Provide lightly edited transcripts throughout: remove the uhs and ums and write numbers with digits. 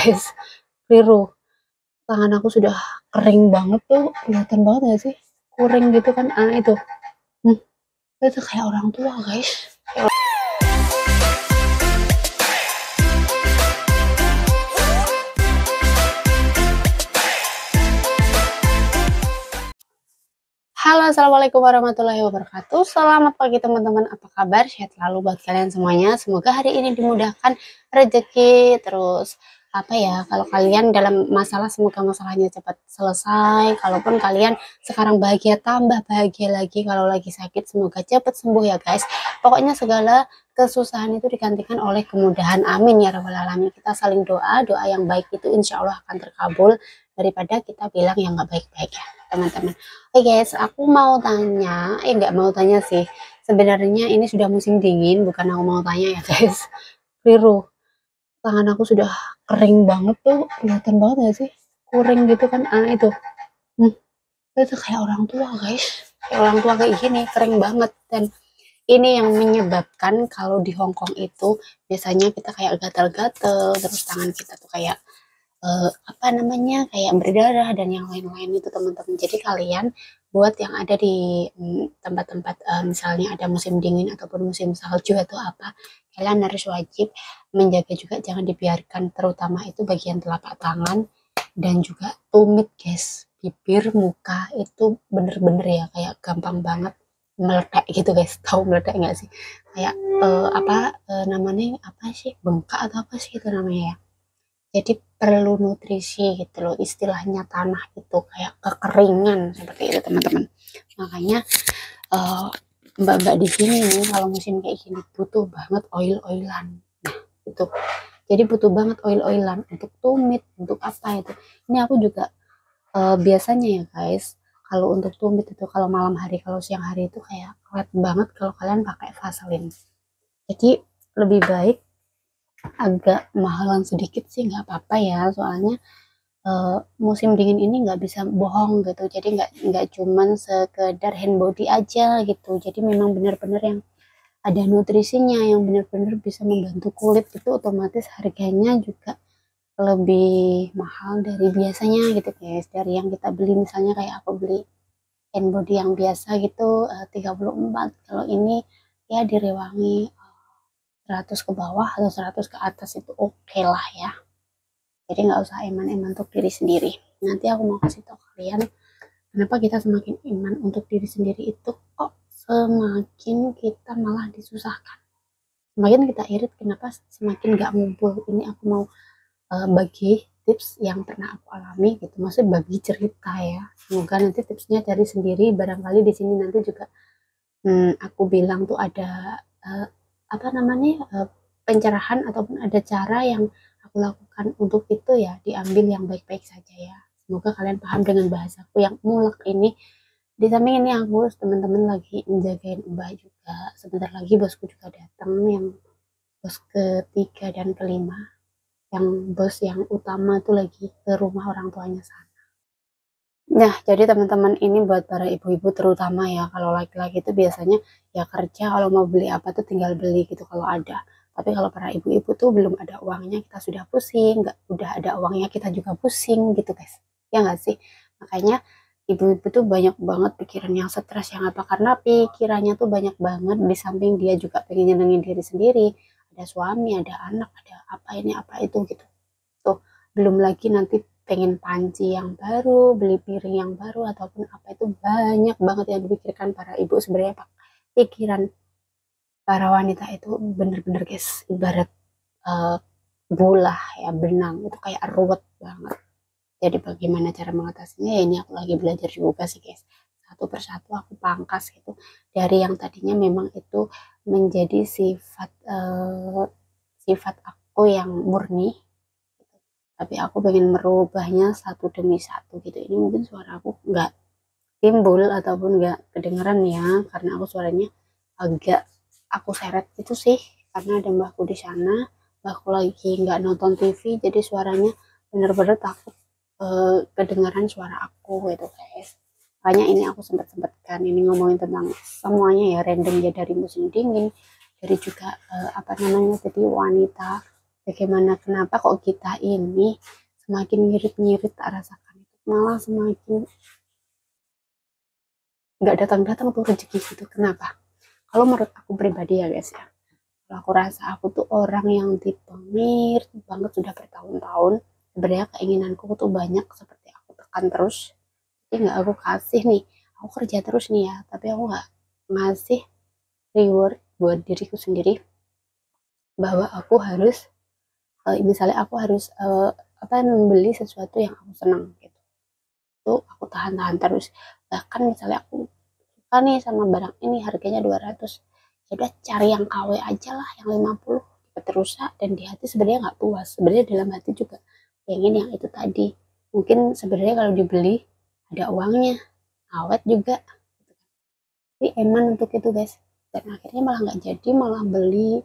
guys. Keliru. Tangan aku sudah kering banget tuh, kelihatan banget gak sih? Kuring gitu kan, itu. Itu kayak orang tua guys. Halo, assalamualaikum warahmatullahi wabarakatuh. Selamat pagi teman-teman, apa kabar? Sehat selalu buat kalian semuanya. Semoga hari ini dimudahkan rezeki, terus apa ya, kalau kalian dalam masalah semoga masalahnya cepat selesai. Kalaupun kalian sekarang bahagia, tambah bahagia lagi. Kalau lagi sakit semoga cepat sembuh ya guys. Pokoknya segala kesusahan itu digantikan oleh kemudahan, amin ya rabbal alamin. Kita saling doa, doa yang baik itu insya Allah akan terkabul daripada kita bilang yang nggak baik-baik ya teman-teman. Oke guys, aku mau tanya, nggak mau tanya sih. Sebenarnya ini sudah musim dingin, bukan aku mau tanya ya guys. Keliru. Tangan aku sudah kering banget tuh, kelihatan banget gak sih? Kuring gitu kan, itu. Itu kayak orang tua guys. Kayak orang tua kayak gini, kering banget. Dan ini yang menyebabkan kalau di Hongkong itu biasanya kita kayak gatal-gatal, terus tangan kita tuh kayak apa namanya, kayak berdarah dan yang lain-lain itu teman-teman. Jadi kalian buat yang ada di tempat-tempat misalnya ada musim dingin ataupun musim salju atau apa, kalian harus wajib menjaga juga, jangan dibiarkan, terutama itu bagian telapak tangan dan juga tumit guys, bibir, muka itu bener-bener ya kayak gampang banget meledak gitu guys. Tahu meledak nggak sih? Kayak namanya apa sih, bengkak atau apa sih itu namanya ya. Jadi perlu nutrisi gitu loh, istilahnya tanah itu kayak kekeringan seperti itu teman-teman. Makanya mbak-mbak di sini nih kalau musim kayak gini butuh banget oil-oilan. Nah, itu. Jadi butuh banget oil-oilan untuk tumit, untuk apa itu. Ini aku juga biasanya ya guys, kalau untuk tumit itu kalau malam hari, kalau siang hari itu kayak kuat banget kalau kalian pakai Vaseline. Jadi lebih baik agak mahalan sedikit sih nggak apa-apa ya, soalnya musim dingin ini nggak bisa bohong gitu. Jadi nggak cuman sekedar hand body aja gitu. Jadi memang benar-benar yang ada nutrisinya, yang benar-benar bisa membantu kulit, itu otomatis harganya juga lebih mahal dari biasanya gitu guys. Dari yang kita beli, misalnya kayak aku beli hand body yang biasa gitu 34, kalau ini ya di Rewangi 100 ke bawah atau 100 ke atas itu oke lah ya. Jadi nggak usah eman-eman untuk diri sendiri. Nanti aku mau kasih tahu kalian kenapa kita semakin iman untuk diri sendiri itu kok semakin kita malah disusahkan. Semakin kita irit kenapa semakin nggak ngumpul. Ini aku mau bagi tips yang pernah aku alami gitu. Maksudnya bagi cerita ya. Semoga nanti tipsnya cari sendiri. Barangkali di sini nanti juga aku bilang tuh ada apa namanya pencerahan ataupun ada cara yang aku lakukan untuk itu ya, diambil yang baik-baik saja ya. Semoga kalian paham dengan bahasaku yang mulak ini. Di samping ini aku teman-teman lagi menjagain Mbak juga. Sebentar lagi bosku juga datang, yang bos ketiga dan kelima. Yang bos yang utama tuh lagi ke rumah orang tuanya sana. Nah, jadi teman-teman ini buat para ibu-ibu terutama ya, kalau laki-laki itu biasanya ya kerja, kalau mau beli apa tuh tinggal beli gitu kalau ada. Tapi kalau para ibu-ibu tuh belum ada uangnya kita sudah pusing, nggak udah ada uangnya kita juga pusing gitu guys. Ya nggak sih? Makanya ibu-ibu tuh banyak banget pikiran yang stres, yang apa, karena pikirannya tuh banyak banget, di samping dia juga pengen nyenengin diri sendiri, ada suami, ada anak, ada apa ini apa itu gitu. Tuh, belum lagi nanti pengen panci yang baru, beli piring yang baru ataupun apa, itu banyak banget yang dipikirkan para ibu sebenarnya Pak. Pikiran para wanita itu bener-bener guys, ibarat uh, bola ya, benang itu kayak ruwet banget. Jadi bagaimana cara mengatasinya ya, ini aku lagi belajar juga sih guys. Satu persatu aku pangkas gitu. Dari yang tadinya memang itu menjadi sifat aku yang murni, tapi aku pengen merubahnya satu demi satu gitu. Ini mungkin suara aku nggak timbul ataupun nggak kedengeran ya, karena aku suaranya agak aku seret itu sih, karena ada mbahku di sana. Mbahku lagi nggak nonton TV, jadi suaranya bener-bener takut kedengaran suara aku gitu guys. Makanya ini aku sempet-sempetkan ini ngomongin tentang semuanya ya, random ya, dari musim dingin, dari juga apa namanya, jadi wanita bagaimana kenapa kok kita ini semakin ngirit-ngirit tak rasakan itu malah semakin nggak datang-datang tuh rezeki gitu. Kenapa? Kalau menurut aku pribadi ya guys ya, kalau aku rasa aku tuh orang yang tipe ngirit banget sudah bertahun-tahun. Sebenarnya keinginanku tuh banyak, seperti aku tekan terus, tapi nggak aku kasih nih. Aku kerja terus nih ya, tapi aku nggak ngasih reward buat diriku sendiri bahwa aku harus misalnya aku harus apa membeli sesuatu yang aku senang gitu. Itu aku tahan-tahan terus. Bahkan misalnya aku suka nih sama barang ini harganya 200, ya udah cari yang KW aja lah yang 50 terusan. Dan di hati sebenarnya nggak puas, sebenarnya dalam hati juga pengen yang itu tadi. Mungkin sebenarnya kalau dibeli ada uangnya, awet juga, tapi eman untuk itu guys. Dan akhirnya malah nggak jadi, malah beli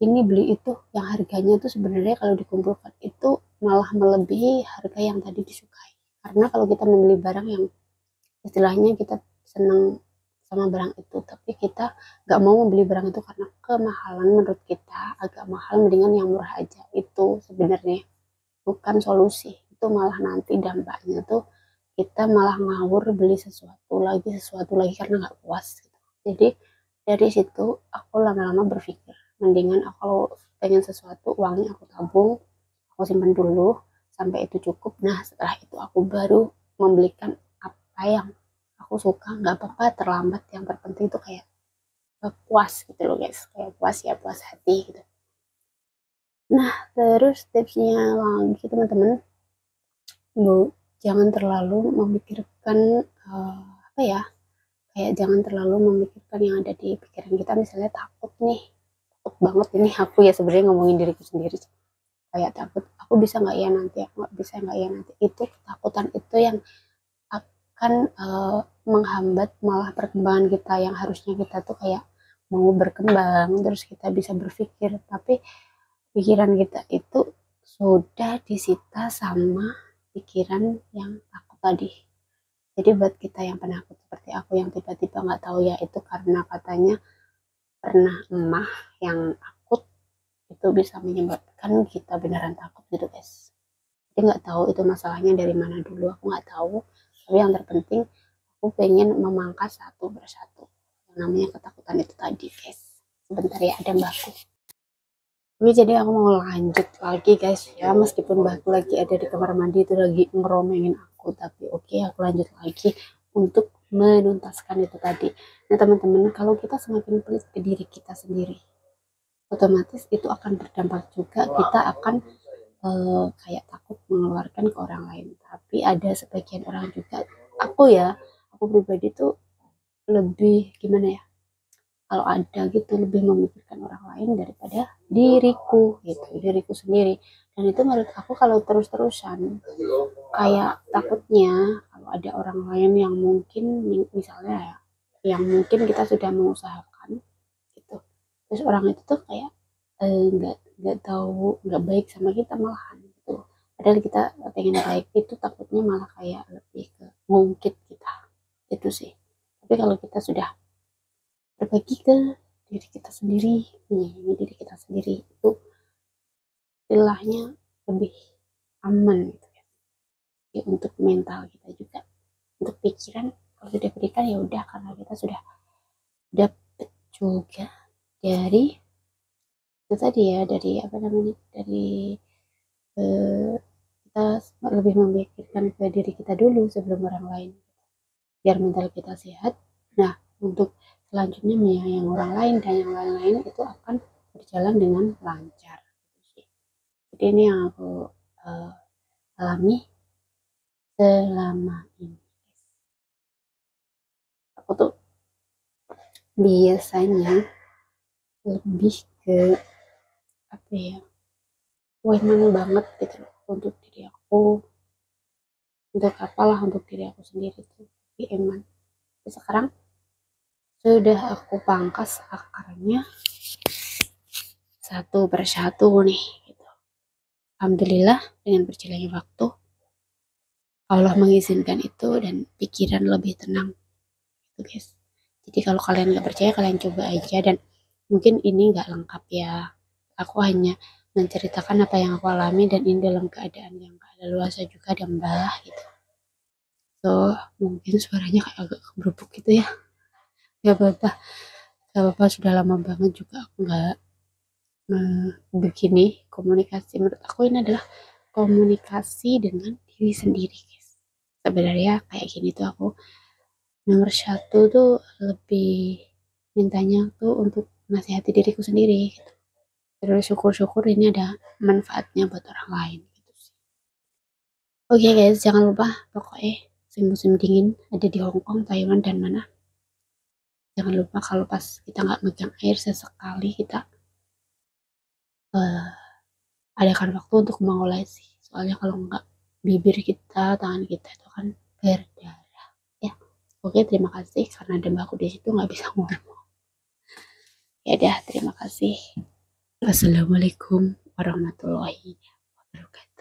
ini beli itu yang harganya tuh sebenarnya kalau dikumpulkan itu malah melebihi harga yang tadi disukai. Karena kalau kita membeli barang yang istilahnya kita senang sama barang itu, tapi kita nggak mau membeli barang itu karena kemahalan, menurut kita agak mahal, mendingan yang murah aja. Itu sebenarnya bukan solusi, itu malah nanti dampaknya tuh kita malah ngawur beli sesuatu lagi karena nggak puas gitu. Jadi dari situ aku lama-lama berpikir mendingan aku kalau pengen sesuatu uangnya aku tabung, aku simpan dulu sampai itu cukup. Nah setelah itu aku baru membelikan apa yang aku suka. Nggak apa-apa terlambat, yang terpenting itu kayak puas gitu loh guys, kayak puas ya, puas hati gitu. Nah terus tipsnya lagi teman-teman, jangan terlalu memikirkan apa ya, kayak jangan terlalu memikirkan yang ada di pikiran kita. Misalnya takut nih, takut banget ini aku ya sebenarnya ngomongin diriku sendiri, kayak takut aku bisa nggak ya nanti, aku nggak bisa nggak ya nanti. Itu ketakutan itu yang akan menghambat malah perkembangan kita, yang harusnya kita tuh kayak mau berkembang terus kita bisa berpikir, tapi pikiran kita itu sudah disita sama pikiran yang takut tadi. Jadi buat kita yang penakut seperti aku yang tiba-tiba nggak tahu ya itu karena katanya pernah emah yang akut, itu bisa menyebabkan kita beneran takut gitu guys. Jadi nggak tahu itu masalahnya dari mana dulu, aku nggak tahu. Tapi yang terpenting aku pengen memangkas satu persatu yang namanya ketakutan itu tadi guys. Sebentar ya, ada mbakku. Oke, jadi aku mau lanjut lagi guys ya, meskipun mbakku lagi ada di kamar mandi itu lagi ngeromengin aku, tapi oke, aku lanjut lagi untuk menuntaskan itu tadi. Nah teman-teman, kalau kita semakin pelit ke diri kita sendiri, otomatis itu akan berdampak juga, kita akan kayak takut mengeluarkan ke orang lain. Tapi ada sebagian orang juga, aku pribadi tuh lebih gimana ya, kalau ada gitu lebih memikirkan orang lain daripada diriku sendiri. Dan itu menurut aku kalau terus-terusan, kayak takutnya kalau ada orang lain yang mungkin misalnya ya, yang mungkin kita sudah mengusahakan gitu, terus orang itu tuh kayak nggak tahu, nggak baik sama kita malahan gitu, padahal kita pengen baik, itu takutnya malah kayak lebih ke ngungkit kita itu sih. Tapi kalau kita sudah berbagi ke diri kita sendiri, menyayangi diri kita sendiri, itu istilahnya lebih aman gitu ya. Ya, untuk mental kita juga, untuk pikiran kalau sudah berikan ya udah, karena kita sudah dapet juga dari itu tadi ya, dari apa namanya, dari eh, kita lebih memikirkan ke diri kita dulu sebelum orang lain, biar mental kita sehat. Nah untuk selanjutnya menyayangi orang lain dan yang lain-lain itu akan berjalan dengan lancar. Jadi ini yang aku alami selama ini. Aku tuh biasanya lebih ke apa ya, weman banget gitu loh untuk diri aku, untuk apalah, untuk diri aku sendiri tuh lebih eman. Tapi sekarang sudah aku pangkas akarnya satu persatu nih gitu. Alhamdulillah dengan berjalannya waktu Allah mengizinkan itu dan pikiran lebih tenang gitu guys. Jadi kalau kalian nggak percaya, kalian coba aja. Dan mungkin ini nggak lengkap ya, aku hanya menceritakan apa yang aku alami, dan ini dalam keadaan yang gak ada luasa juga dan balah gitu. So mungkin suaranya kayak agak keberubuk gitu ya, gak apa-apa, gak apa-apa, sudah lama banget juga aku nggak begini komunikasi. Menurut aku ini adalah komunikasi dengan diri sendiri guys. Sebenarnya kayak gini tuh aku nomor satu tuh lebih mintanya tuh untuk nasihati diriku sendiri gitu. Terus syukur-syukur ini ada manfaatnya buat orang lain gitu sih. Oke guys, jangan lupa pokoknya musim dingin ada di Hong Kong, Taiwan, dan mana. Jangan lupa kalau pas kita nggak megang air, sesekali kita uh, adakan waktu untuk mengolesi. Soalnya kalau nggak, bibir kita, tangan kita itu kan berdarah. Ya, oke, terima kasih karena ada mbakku di situ nggak bisa ngomong. Ya udah, terima kasih. Assalamualaikum warahmatullahi wabarakatuh.